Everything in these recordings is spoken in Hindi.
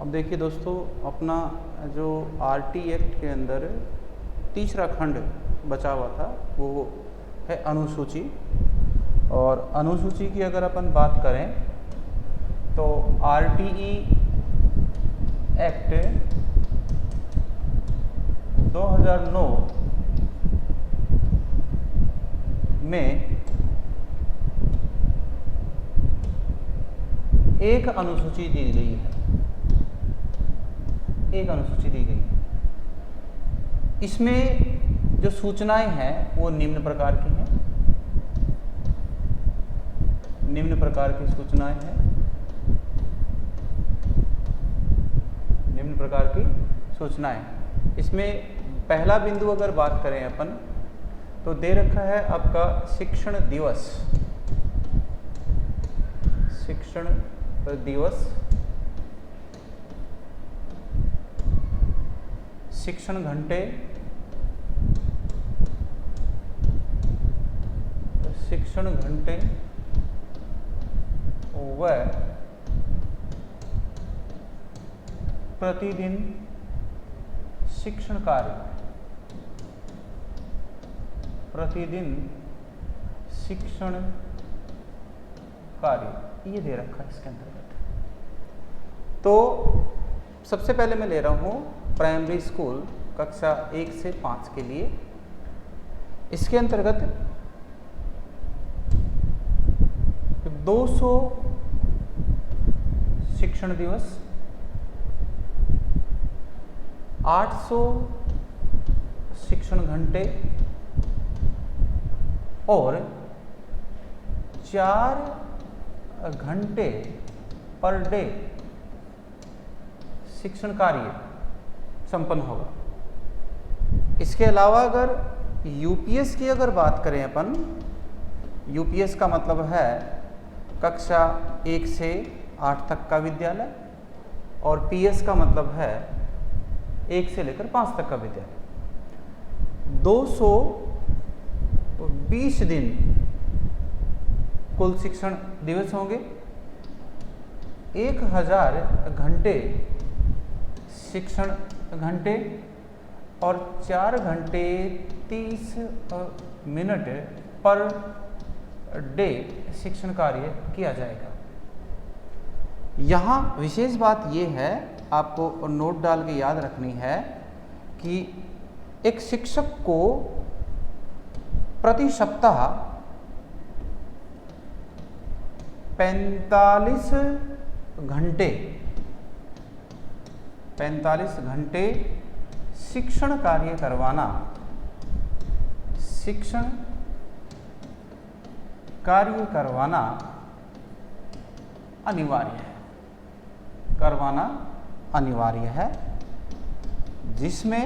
अब देखिए दोस्तों, अपना जो आरटी एक्ट के अंदर तीसरा खंड बचा हुआ था वो है अनुसूची। और अनुसूची की अगर अपन बात करें तो आरटीई एक्ट 2009 में एक अनुसूची दी गई है, एक अनुसूची दी गई है। इसमें जो सूचनाएं हैं वो निम्न प्रकार की हैं, निम्न प्रकार की सूचनाएं हैं, निम्न प्रकार की सूचनाएं। इसमें पहला बिंदु अगर बात करें अपन तो दे रखा है आपका शिक्षण दिवस, शिक्षण दिवस, शिक्षण घंटे, शिक्षण घंटे व प्रतिदिन शिक्षण कार्य, प्रतिदिन शिक्षण कार्य, ये दे रखा है इसके अंतर्गत। तो सबसे पहले मैं ले रहा हूँ प्राइमरी स्कूल कक्षा 1 से 5 के लिए। इसके अंतर्गत 200 शिक्षण दिवस, 800 शिक्षण घंटे और 4 घंटे पर डे शिक्षण कार्य संपन्न होगा। इसके अलावा अगर यूपीएस की अगर बात करें अपन, यूपीएस का मतलब है कक्षा 1 से 8 तक का विद्यालय और पीएस का मतलब है 1 से लेकर 5 तक का विद्यालय। 220 दिन कुल शिक्षण दिवस होंगे, 1000 घंटे शिक्षण घंटे और 4 घंटे 30 मिनट पर डे शिक्षण कार्य किया जाएगा। यहाँ विशेष बात ये है, आपको नोट डाल के याद रखनी है कि एक शिक्षक को प्रति सप्ताह 45 घंटे शिक्षण कार्य करवाना, शिक्षण कार्य करवाना अनिवार्य है, करवाना अनिवार्य है, जिसमें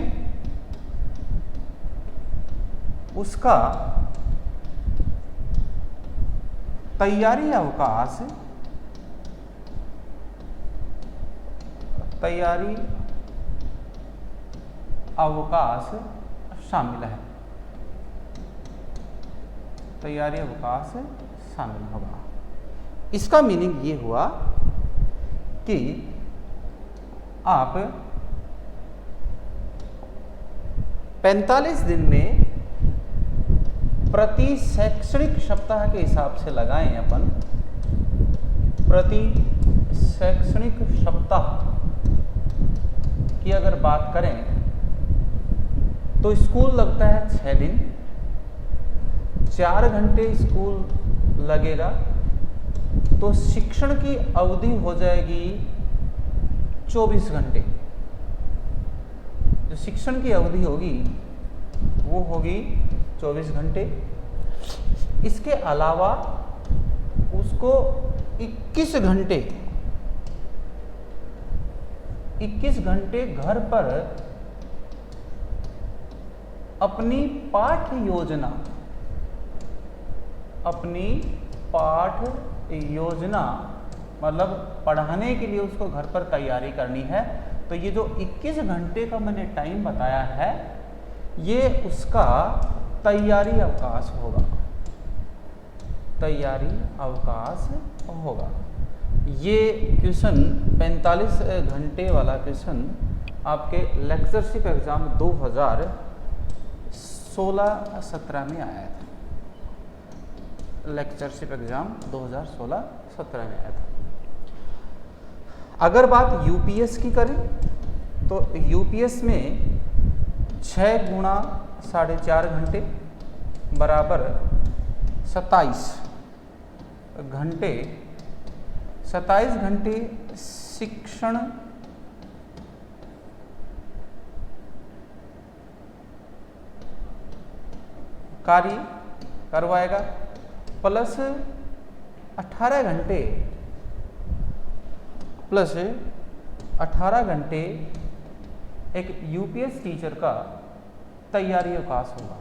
उसका तैयारी अवकाश, तैयारी अवकाश शामिल है, तैयारी अवकाश शामिल होगा। इसका मीनिंग ये हुआ कि आप 45 दिन में प्रति शैक्षणिक सप्ताह के हिसाब से लगाएं अपन, प्रति शैक्षणिक सप्ताह की अगर बात करें तो स्कूल लगता है 6 दिन, 4 घंटे स्कूल लगेगा, तो शिक्षण की अवधि हो जाएगी 24 घंटे। जो शिक्षण की अवधि होगी वो होगी 24 घंटे। इसके अलावा उसको 21 घंटे घर पर अपनी पाठ योजना, अपनी पाठ योजना मतलब पढ़ाने के लिए उसको घर पर तैयारी करनी है। तो ये जो 21 घंटे का मैंने टाइम बताया है, ये उसका तैयारी अवकाश होगा, तैयारी अवकाश होगा। ये क्वेश्चन 45 घंटे वाला क्वेश्चन आपके लेक्चरशिप एग्ज़ाम 2016-17 में आया था। लेक्चरशिप एग्ज़ाम 2016-17 में आया था। अगर बात यूपीएस की करें तो यूपीएस में 6 गुणा 4.5 घंटे बराबर 27 घंटे शिक्षण कार्य करवाएगा, प्लस 18 घंटे एक यूपीएस टीचर का तैयारी अवकाश होगा।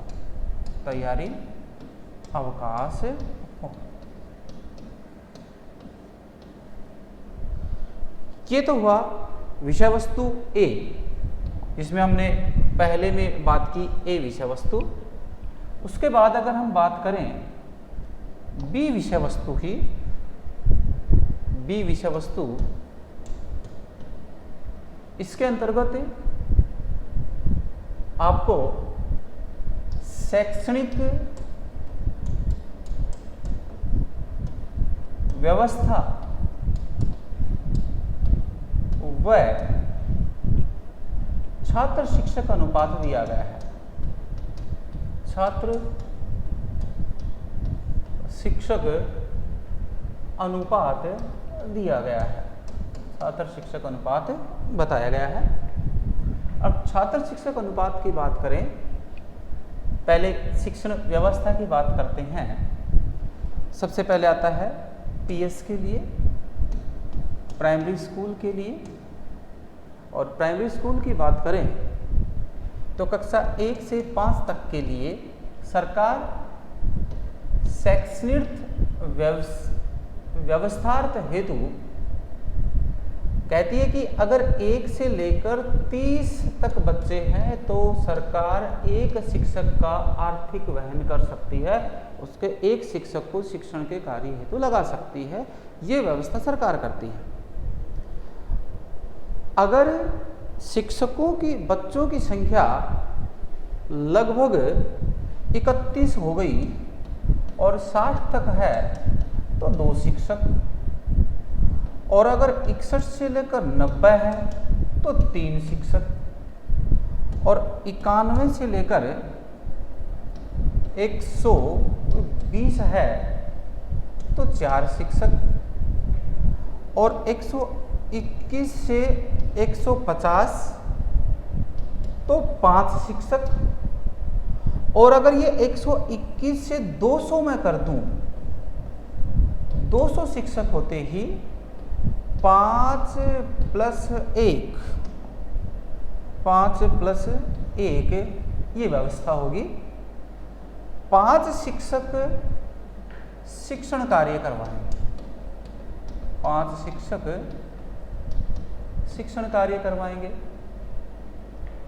ये तो हुआ विषय वस्तु ए, जिसमें हमने पहले में बात की ए विषय वस्तु। उसके बाद अगर हम बात करें बी विषय वस्तु की, बी विषय वस्तु इसके अंतर्गत आपको शैक्षणिक व्यवस्था व छात्र शिक्षक अनुपात दिया गया है। छात्र शिक्षक अनुपात दिया गया है, छात्र शिक्षक अनुपात बताया गया है। अब छात्र शिक्षक अनुपात की बात करें, पहले शिक्षण व्यवस्था की बात करते हैं। सबसे पहले आता है पीएस के लिए, प्राइमरी स्कूल के लिए। और प्राइमरी स्कूल की बात करें तो कक्षा 1 से 5 तक के लिए सरकार शैक्षणिक व्यवस्थार्थ हेतु कहती है कि अगर 1 से लेकर 30 तक बच्चे हैं तो सरकार एक शिक्षक का आर्थिक वहन कर सकती है, उसके एक शिक्षक को शिक्षण के कार्य हेतु लगा सकती है। ये व्यवस्था सरकार करती है। अगर शिक्षकों की बच्चों की संख्या लगभग 31 हो गई और 60 तक है तो 2 शिक्षक, और अगर 61 से लेकर 90 है तो 3 शिक्षक, और 91 से लेकर 120 है तो 4 शिक्षक, और 121 से 150 तो 5 शिक्षक, और अगर ये 121 से 200 में कर दूं, 200 शिक्षक होते ही 5 + 1 ये व्यवस्था होगी। 5 शिक्षक शिक्षण कार्य करवाएंगे, 5 शिक्षक शिक्षण कार्य करवाएंगे,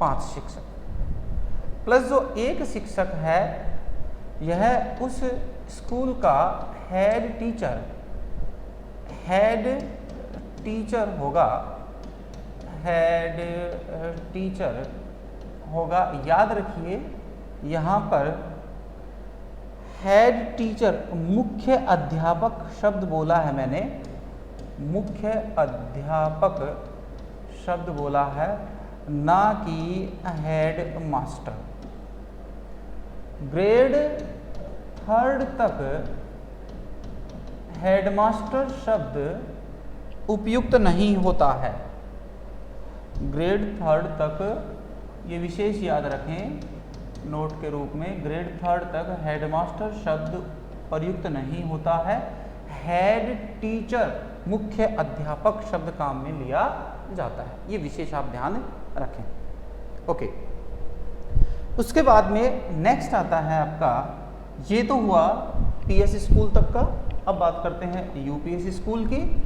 5 शिक्षक प्लस जो 1 शिक्षक है यह उस स्कूल का हेड टीचर होगा। याद रखिए यहाँ पर हेड टीचर, मुख्य अध्यापक शब्द बोला है मैंने, मुख्य अध्यापक शब्द बोला है, ना कि हेड मास्टर। ग्रेड 3 तक हेडमास्टर शब्द उपयुक्त नहीं होता है। ग्रेड 3 तक, ये विशेष याद रखें नोट के रूप में, ग्रेड 3 तक हेडमास्टर शब्द प्रयुक्त नहीं होता है। हेड टीचर, मुख्य अध्यापक शब्द काम में लिया जाता है। ये विशेष आप ध्यान रखें। ओके, उसके बाद में नेक्स्ट आता है आपका, ये तो हुआ पीएस स्कूल तक का। अब बात करते हैं यूपीएस स्कूल की।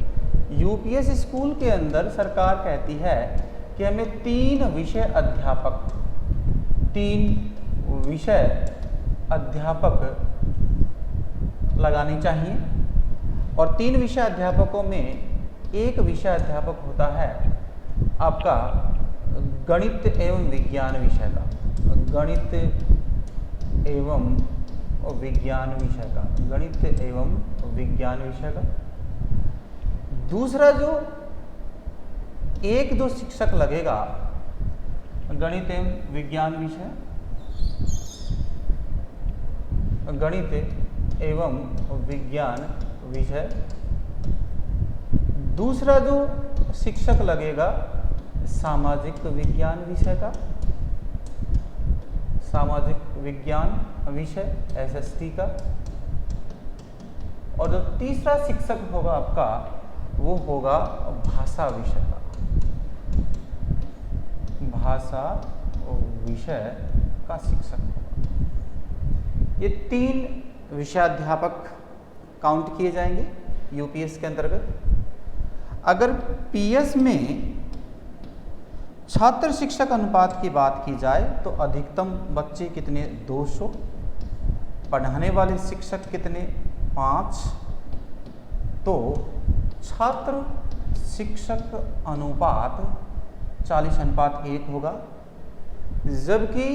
यूपीएस स्कूल के अंदर सरकार कहती है कि हमें 3 विषय अध्यापक लगाने चाहिए, और 3 विषय अध्यापकों में एक विषय अध्यापक होता है आपका गणित एवं विज्ञान विषय का, गणित एवं विज्ञान विषय का, गणित एवं विज्ञान विषय का। दूसरा जो एक दो शिक्षक लगेगा गणित एवं विज्ञान विषय, गणित एवं विज्ञान विषय। दूसरा जो शिक्षक लगेगा सामाजिक विज्ञान विषय का, सामाजिक विज्ञान विषय SST का। और जो तीसरा शिक्षक होगा आपका वो होगा भाषा विषय का, भाषा विषय का शिक्षक होगा। ये 3 विषयाध्यापक काउंट किए जाएंगे यूपीएस के अंतर्गत। अगर पीएस में छात्र शिक्षक अनुपात की बात की जाए तो अधिकतम बच्चे कितने, 200, पढ़ाने वाले शिक्षक कितने, 5, तो छात्र शिक्षक अनुपात 40:1 होगा। जबकि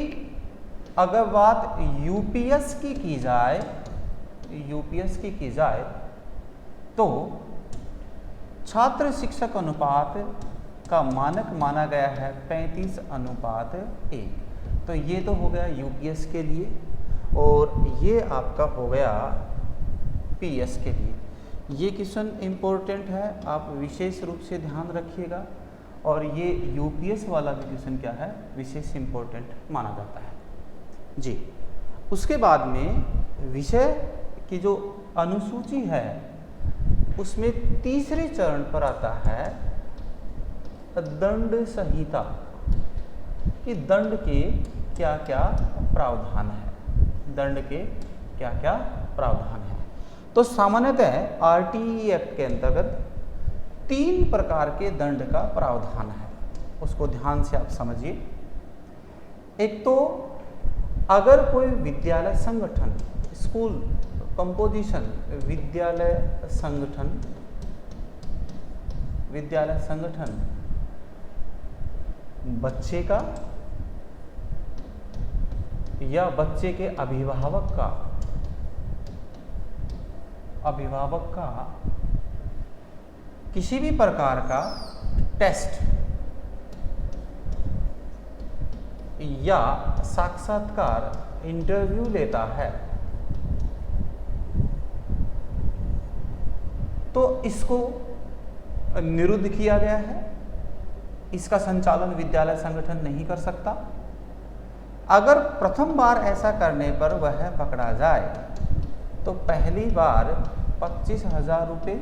अगर बात यूपीएस की की जाए तो छात्र शिक्षक अनुपात का मानक माना गया है 35:1। तो ये तो हो गया यूपीएस के लिए, और ये आपका हो गया पीएस के लिए। ये क्वेश्चन इम्पोर्टेंट है, आप विशेष रूप से ध्यान रखिएगा। और ये यूपीएस वाला भी क्वेश्चन क्या है, विशेष इम्पोर्टेंट माना जाता है जी। उसके बाद में विषय की जो अनुसूची है उसमें तीसरे चरण पर आता है दंड संहिता कि दंड के क्या क्या प्रावधान है, दंड के क्या क्या प्रावधान है। तो सामान्यतः आरटीई एक्ट के अंतर्गत 3 प्रकार के दंड का प्रावधान है, उसको ध्यान से आप समझिए। एक तो अगर कोई विद्यालय संगठन, स्कूल कंपोजिशन, विद्यालय संगठन बच्चे का या बच्चे के अभिभावक का किसी भी प्रकार का टेस्ट या साक्षात्कार, इंटरव्यू लेता है तो इसको निरुद्ध किया गया है। इसका संचालन विद्यालय संगठन नहीं कर सकता। अगर प्रथम बार ऐसा करने पर वह पकड़ा जाए तो पहली बार 25,000 रुपये,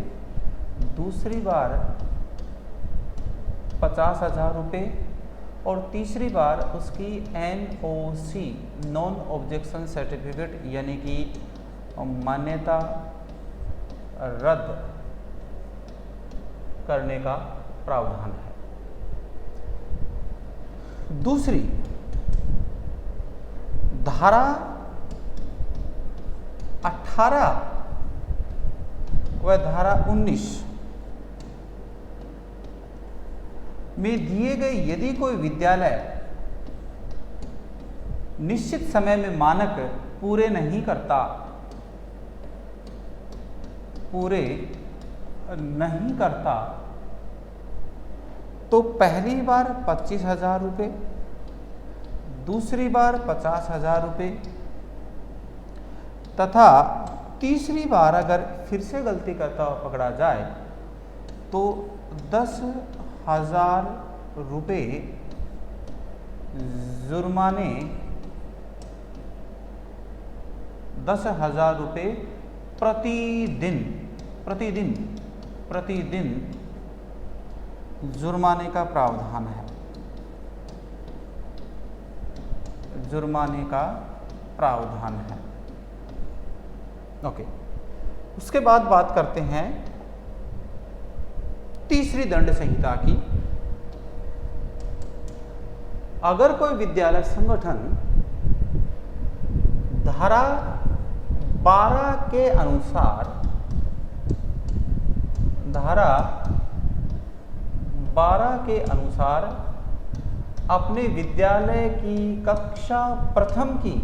दूसरी बार 50,000 रुपये और तीसरी बार उसकी NOC, नॉन ऑब्जेक्शन सर्टिफिकेट, यानी कि मान्यता रद्द करने का प्रावधान है। दूसरी धारा 18 व धारा 19 में दिए गए यदि कोई विद्यालय निश्चित समय में मानक पूरे नहीं करता तो पहली बार 25,000 रुपये, दूसरी बार 50,000 रुपये तथा तीसरी बार अगर फिर से गलती करता हुआ पकड़ा जाए तो 10,000 रुपये जुर्माने, 10,000 रुपये प्रतिदिन जुर्माने का प्रावधान है, जुर्माने का प्रावधान है। ओके, उसके बाद बात करते हैं तीसरी दंड संहिता की। अगर कोई विद्यालय संगठन धारा 12 के अनुसार, धारा 12 के अनुसार अपने विद्यालय की कक्षा प्रथम की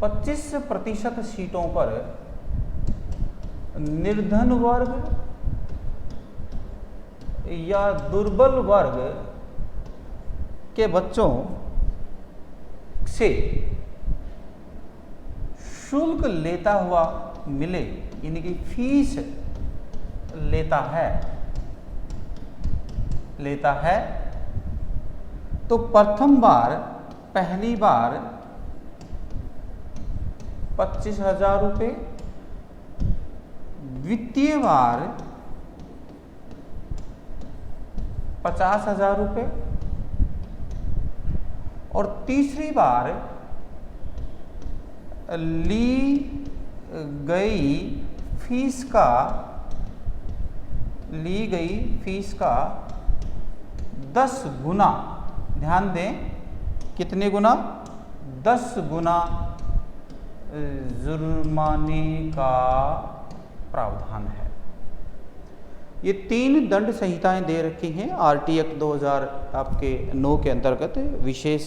25% सीटों पर निर्धन वर्ग या दुर्बल वर्ग के बच्चों से शुल्क लेता हुआ मिले, यानी कि फीस लेता है तो पहली बार 25,000 रुपये, द्वितीय बार 50,000 रुपये और तीसरी बार ली गई फीस का 10 गुना, ध्यान दें कितने गुना, 10 गुना जुर्माने का प्रावधान है। ये 3 दंड संहिताएं दे रखी हैं। आरटी एक्ट 2000 आपके 9 के अंतर्गत विशेष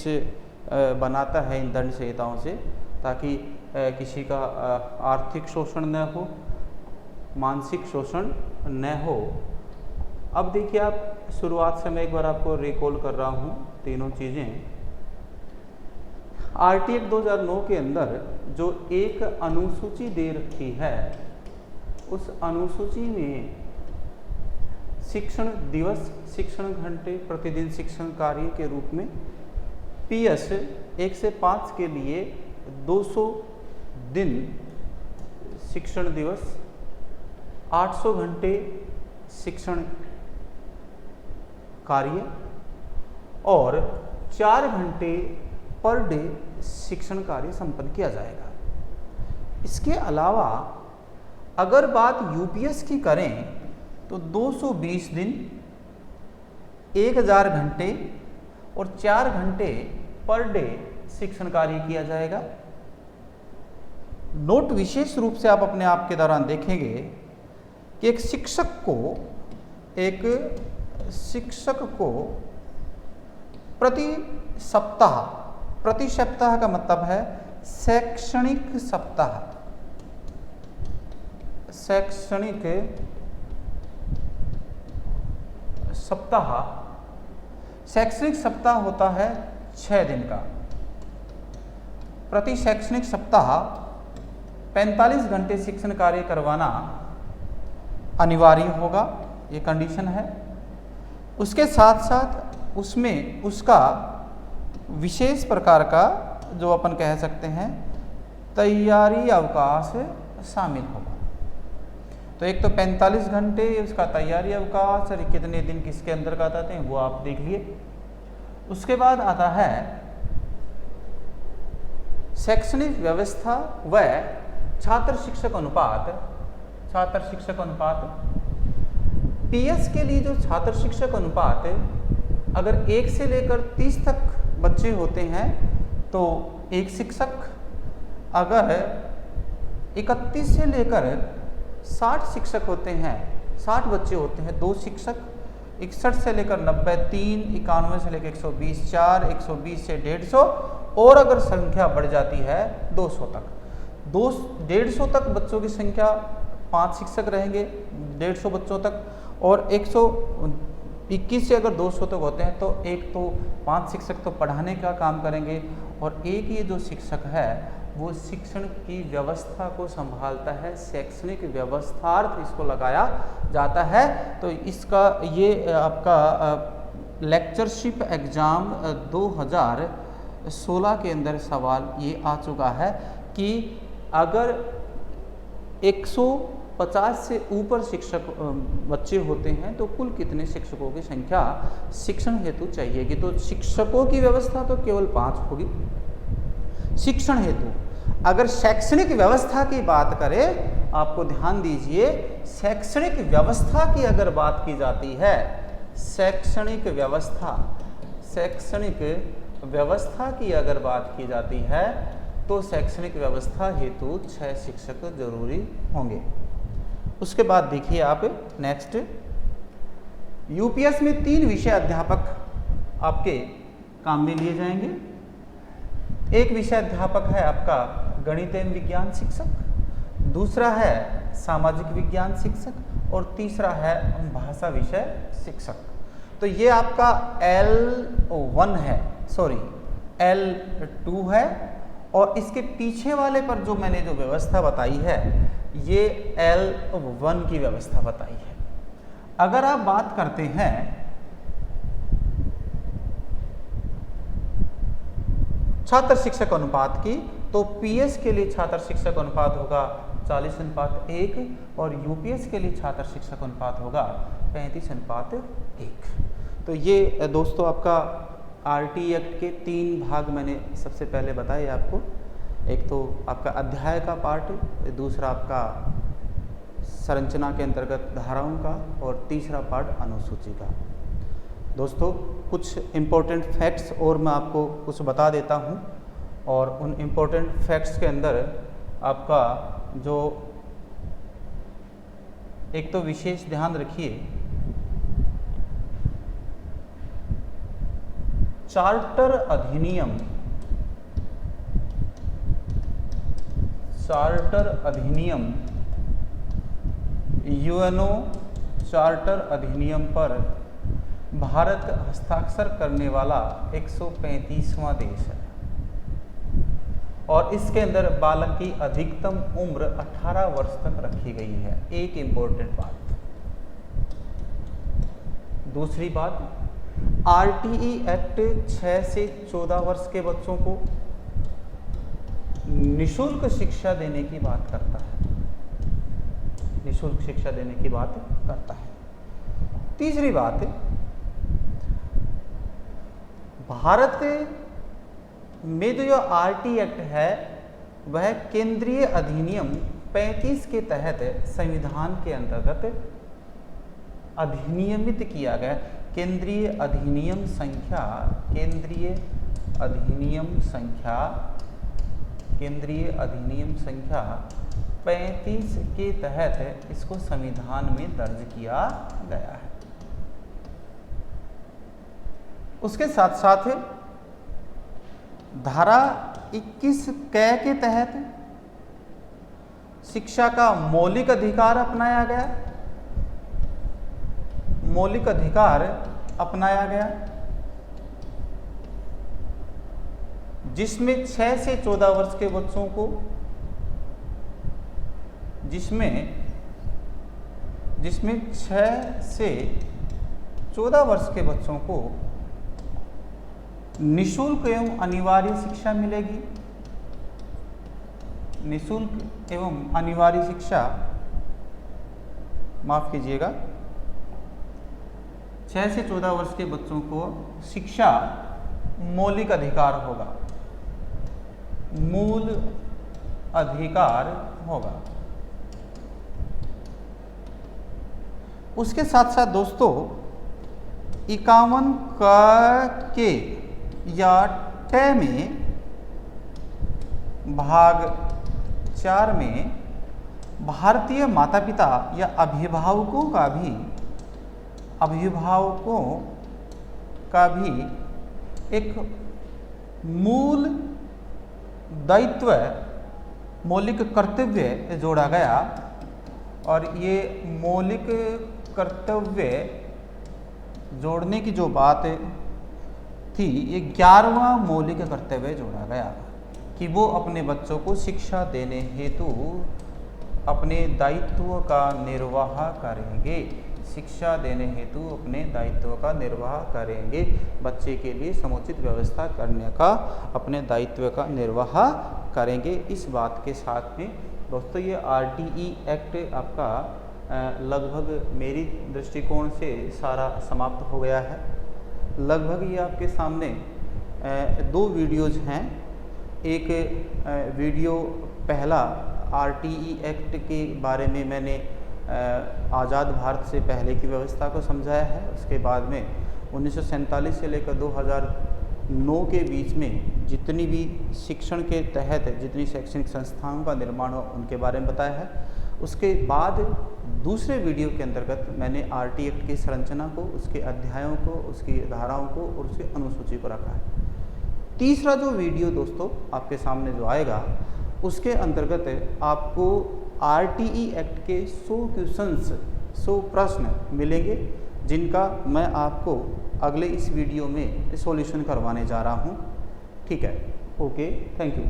बनाता है इन दंड संहिताओं से, ताकि किसी का आर्थिक शोषण न हो, मानसिक शोषण न हो। अब देखिए, आप शुरुआत से मैं एक बार आपको रिकॉल कर रहा हूँ तीनों चीज़ें। आरटी एक्ट 2009 के अंदर जो एक अनुसूची दे रखी है, उस अनुसूची में शिक्षण दिवस, शिक्षण घंटे, प्रतिदिन शिक्षण कार्य के रूप में PS 1 से 5 के लिए 200 दिन शिक्षण दिवस, 800 घंटे शिक्षण कार्य और 4 घंटे पर डे शिक्षण कार्य संपन्न किया जाएगा। इसके अलावा अगर बात यूपीएस की करें तो 220 दिन, 1000 घंटे और 4 घंटे पर डे शिक्षण कार्य किया जाएगा। नोट विशेष रूप से आप अपने आप के दौरान देखेंगे कि एक शिक्षक को प्रति सप्ताह का मतलब है शैक्षणिक सप्ताह होता है 6 दिन का। प्रति शैक्षणिक सप्ताह 45 घंटे शिक्षण कार्य करवाना अनिवार्य होगा, ये कंडीशन है। उसके साथ साथ उसमें उसका विशेष प्रकार का जो अपन कह सकते हैं तैयारी अवकाश शामिल होगा। तो एक तो 45 घंटे उसका तैयारी अवकाश, और कितने दिन किसके अंतर्गत आते हैं वो आप देख लिए। उसके बाद आता है शैक्षणिक व्यवस्था व छात्र शिक्षक अनुपात। पीएस के लिए जो छात्र शिक्षक अनुपात अगर 1 से लेकर 30 तक बच्चे होते हैं तो एक शिक्षक, अगर 31 से लेकर 60 शिक्षक होते हैं, 60 बच्चे होते हैं 2 शिक्षक, 61 से लेकर 90 3, 91 से लेकर 120 4, 120 से 150 और अगर संख्या बढ़ जाती है 200 तक, 150 तक बच्चों की संख्या 5 शिक्षक रहेंगे 150 बच्चों तक, और 121 से अगर 200 तक होते हैं तो एक तो 5 शिक्षक तो पढ़ाने का काम करेंगे और एक ये जो शिक्षक है वो शिक्षण की व्यवस्था को संभालता है, शैक्षणिक व्यवस्थार्थ इसको लगाया जाता है। तो इसका ये आपका लेक्चरशिप एग्ज़ाम 2016 के अंदर सवाल ये आ चुका है कि अगर 150 से ऊपर शिक्षक बच्चे होते हैं तो कुल कितने शिक्षकों की संख्या शिक्षण हेतु चाहिएगी। तो शिक्षकों की व्यवस्था तो केवल 5 होगी शिक्षण हेतु। अगर शैक्षणिक व्यवस्था की बात करें, आपको ध्यान दीजिए, शैक्षणिक व्यवस्था की अगर बात की जाती है, शैक्षणिक व्यवस्था की अगर बात की जाती है तो शैक्षणिक व्यवस्था हेतु 6 शिक्षक जरूरी होंगे। उसके बाद देखिए आप नेक्स्ट, यूपीएस में 3 विषय अध्यापक आपके काम में लिए जाएंगे। एक विषय अध्यापक है आपका गणित एवं विज्ञान शिक्षक, दूसरा है सामाजिक विज्ञान शिक्षक और तीसरा है भाषा विषय शिक्षक। तो ये आपका L1 है, सॉरी L2 है, और इसके पीछे वाले पर जो मैंने जो व्यवस्था बताई है ये L1 की व्यवस्था बताई है। अगर आप बात करते हैं छात्र शिक्षक अनुपात की, तो पीएस के लिए छात्र शिक्षक अनुपात होगा 40:1 और यूपीएस के लिए छात्र शिक्षक अनुपात होगा 35:1। तो ये दोस्तों आपका आरटी एक्ट के 3 भाग मैंने सबसे पहले बताए आपको। एक तो आपका अध्याय का पार्ट, दूसरा आपका संरचना के अंतर्गत धाराओं का, और तीसरा पार्ट अनुसूची का। दोस्तों कुछ इम्पोर्टेंट फैक्ट्स और मैं आपको कुछ बता देता हूं, और उन इम्पोर्टेंट फैक्ट्स के अंदर आपका जो एक तो विशेष ध्यान रखिए, चार्टर अधिनियम यूएनओ चार्टर अधिनियम पर भारत हस्ताक्षर करने वाला 135वां देश है, और इसके अंदर बालक की अधिकतम उम्र 18 वर्ष तक रखी गई है। एक इम्पोर्टेंट बात। दूसरी बात, आरटीई एक्ट 6 से 14 वर्ष के बच्चों को निःशुल्क शिक्षा देने की बात करता है, निःशुल्क शिक्षा देने की बात करता है। तीसरी बात, भारत में जो आरटी एक्ट है वह केंद्रीय अधिनियम 35 के तहत संविधान के अंतर्गत अधिनियमित किया गया। केंद्रीय अधिनियम संख्या 35 के तहत इसको संविधान में दर्ज किया गया है। उसके साथ साथ धारा 21 क के तहत शिक्षा का मौलिक अधिकार अपनाया गया, जिसमें 6 से 14 वर्ष के बच्चों को जिसमें 6 से 14 वर्ष के बच्चों को निःशुल्क एवं अनिवार्य शिक्षा मिलेगी। निःशुल्क एवं अनिवार्य शिक्षा, माफ कीजिएगा, 6 से 14 वर्ष के बच्चों को शिक्षा मौलिक अधिकार होगा, मूल अधिकार होगा। उसके साथ साथ दोस्तों 51 के या ट में भाग 4 में भारतीय माता पिता या अभिभावकों का भी एक मूल दायित्व, मौलिक कर्तव्य जोड़ा गया, और ये मौलिक कर्तव्य जोड़ने की जो बात थी, ये 11वां मौलिक कर्तव्य जोड़ा गया कि वो अपने बच्चों को शिक्षा देने हेतु अपने दायित्व का निर्वाह करेंगे। शिक्षा देने हेतु अपने दायित्व का निर्वाह करेंगे, बच्चे के लिए समुचित व्यवस्था करने का अपने दायित्व का निर्वाह करेंगे। इस बात के साथ में दोस्तों ये आरटीई एक्ट आपका लगभग मेरी दृष्टिकोण से सारा समाप्त हो गया है। लगभग ये आपके सामने 2 वीडियोज हैं। एक वीडियो पहला आरटीई एक्ट के बारे में मैंने आज़ाद भारत से पहले की व्यवस्था को समझाया है। उसके बाद में 1947 से लेकर 9 के बीच में जितनी भी शिक्षण के तहत जितनी शैक्षणिक संस्थाओं का निर्माण हो उनके बारे में बताया है। उसके बाद दूसरे वीडियो के अंतर्गत मैंने आरटी एक्ट की संरचना को, उसके अध्यायों को, उसकी धाराओं को और उसकी अनुसूची को रखा है। तीसरा जो वीडियो दोस्तों आपके सामने जो आएगा उसके अंतर्गत आपको आरटीई एक्ट के 100 क्वेश्चंस, 100 प्रश्न मिलेंगे, जिनका मैं आपको अगले इस वीडियो में सॉल्यूशन करवाने जा रहा हूँ। ठीक है, ओके, थैंक यू।